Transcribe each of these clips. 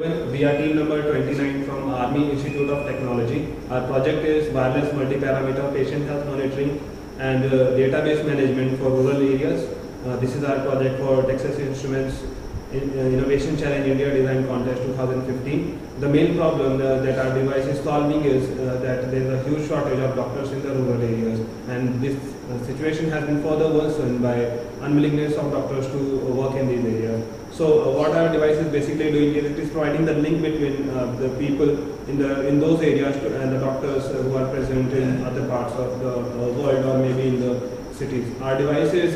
We are team number 29 from Army Institute of Technology. Our project is wireless multi-parameter patient health monitoring and database management for rural areas. This is our project for Texas Instruments Innovation Challenge India Design Contest 2015. The main problem that our device is solving is that there is a huge shortage of doctors in the rural areas, and this situation has been further worsened by unwillingness of doctors to work in these areas. So what our device is basically doing is it is providing the link between the people in those areas and the doctors who are present in other parts of the world or maybe in the cities. Our device is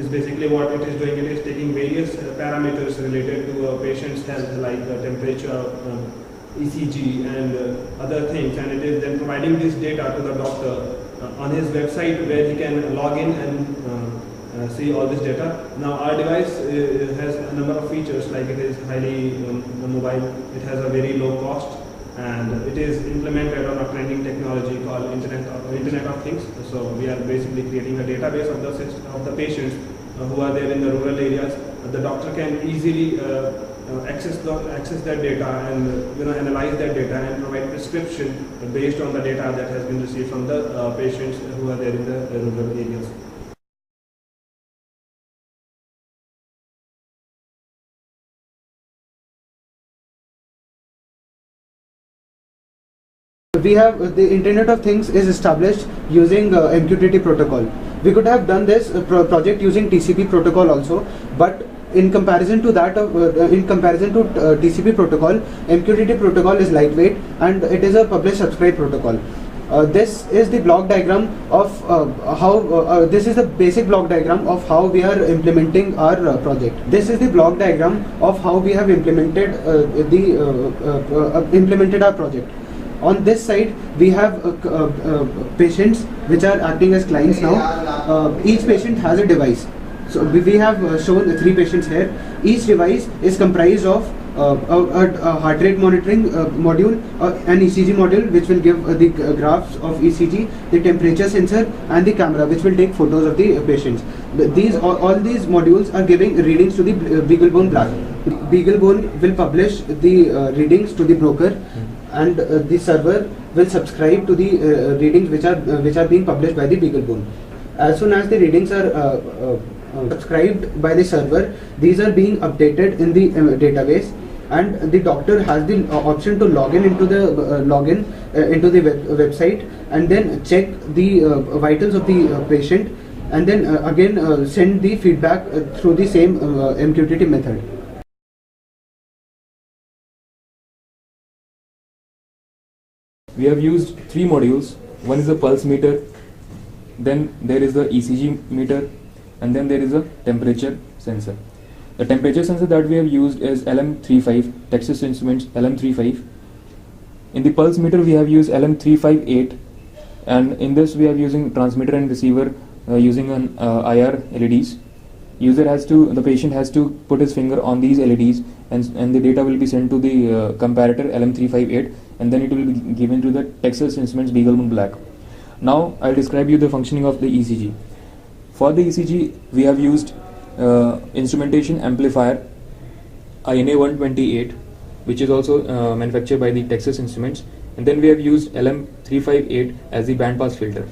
basically what it is doing. It is taking various parameters related to a patient's health like temperature, ECG and other things, and it is then providing this data to the doctor on his website where he can log in and see all this data. Now our device has a number of features, like it is highly mobile, it has a very low cost, and it is implemented on a trending technology called Internet of Things. So we are basically creating a database of the patients who are there in the rural areas. The doctor can easily access that data and analyze that data and provide prescription based on the data that has been received from the patients who are there in the rural areas. We have the Internet of Things is established using MQTT protocol. We could have done this project using TCP protocol also, but in comparison to that, TCP protocol, MQTT protocol is lightweight and it is a publish subscribe protocol. This is the block diagram of this is the basic block diagram of how we are implementing our project. This is the block diagram of how we have implemented our project. On this side, we have patients which are acting as clients now. Each patient has a device. So we have shown 3 patients here. Each device is comprised of a heart rate monitoring module, an ECG module which will give the graphs of ECG, the temperature sensor and the camera which will take photos of the patients. All these modules are giving readings to the BeagleBone Black. BeagleBone will publish the readings to the broker, and the server will subscribe to the readings which are being published by the BeagleBone. As soon as the readings are subscribed by the server, these are being updated in the database, and the doctor has the option to log in into the website and then check the vitals of the patient, and then again send the feedback through the same MQTT method. We have used 3 modules. One is the pulse meter, then there is the ECG meter, and then there is a temperature sensor. The temperature sensor that we have used is LM35, Texas Instruments LM35. In the pulse meter we have used LM358, and in this we are using transmitter and receiver using an IR LEDs. The patient has to put his finger on these LEDs, and the data will be sent to the comparator LM358, and then it will be given to the Texas Instruments BeagleBone Black. Now I'll describe you the functioning of the ECG. For the ECG, we have used instrumentation amplifier INA128, which is also manufactured by the Texas Instruments, and then we have used LM358 as the bandpass filter.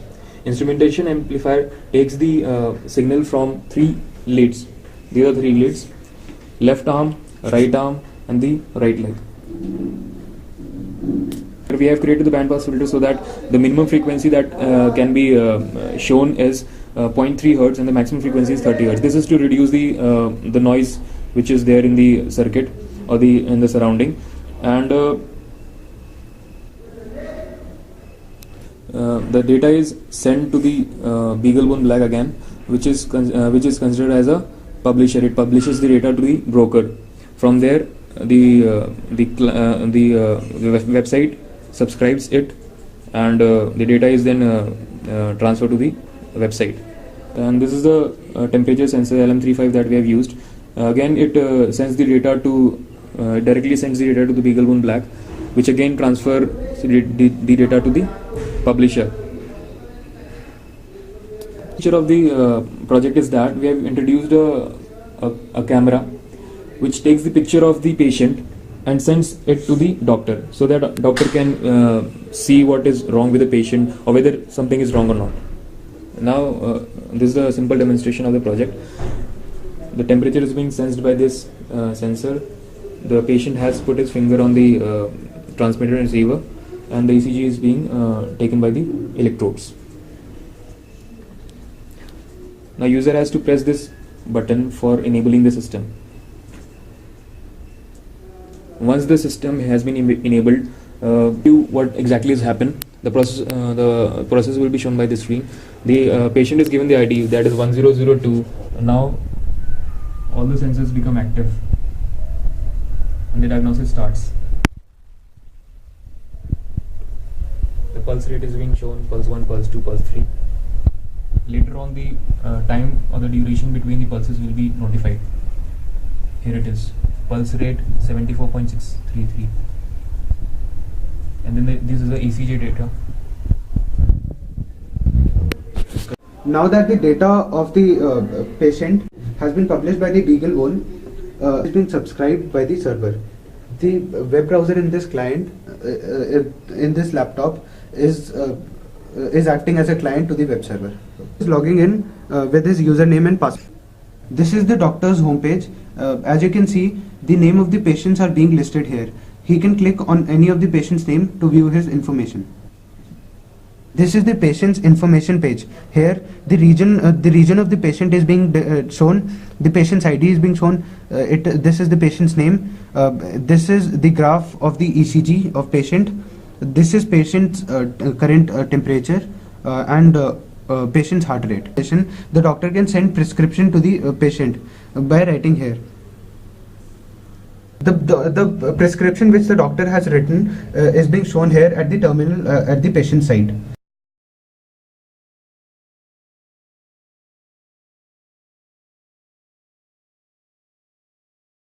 Instrumentation amplifier takes the signal from 3 leads. These are 3 leads: left arm, right arm, and the right leg. We have created the bandpass filter so that the minimum frequency that can be shown is 0.3 Hz and the maximum frequency is 30 Hz. This is to reduce the noise which is there in the circuit or in the surrounding, and the data is sent to the BeagleBone Black again, which is considered as a publisher. It publishes the data to the broker. From there, the website subscribes it, and the data is then transferred to the website. And this is the temperature sensor LM35 that we have used. Again, it sends the data directly sends the data to the BeagleBone Black, which again transfer the data to the publisher. The feature of the project is that we have introduced a camera which takes the picture of the patient and sends it to the doctor, so that doctor can see what is wrong with the patient or whether something is wrong or not. Now this is a simple demonstration of the project. The temperature is being sensed by this sensor. The patient has put his finger on the transmitter and receiver, and the ECG is being taken by the electrodes. Now user has to press this button for enabling the system. Once the system has been enabled, what exactly has happened, the process will be shown by the screen. The patient is given the ID, that is 1002. Now all the sensors become active and the diagnosis starts. The pulse rate is being shown, pulse 1, pulse 2, pulse 3. Later on, the time or the duration between the pulses will be notified. Here it is, pulse rate 74.633, and then this is the ECG data. Now that the data of the patient has been published by the Beagle Bowl, it's been subscribed by the server. The web browser in this client, in this laptop, is acting as a client to the web server. Is logging in with his username and password. This is the doctor's homepage. As you can see, the name of the patients are being listed here. He can click on any of the patient's name to view his information. This is the patient's information page. Here, the region of the patient is being shown. The patient's ID is being shown. This is the patient's name. This is the graph of the ECG of patient. This is patient's current temperature and patient's heart rate. The doctor can send prescription to the patient by writing here. The prescription which the doctor has written is being shown here at the terminal at the patient side.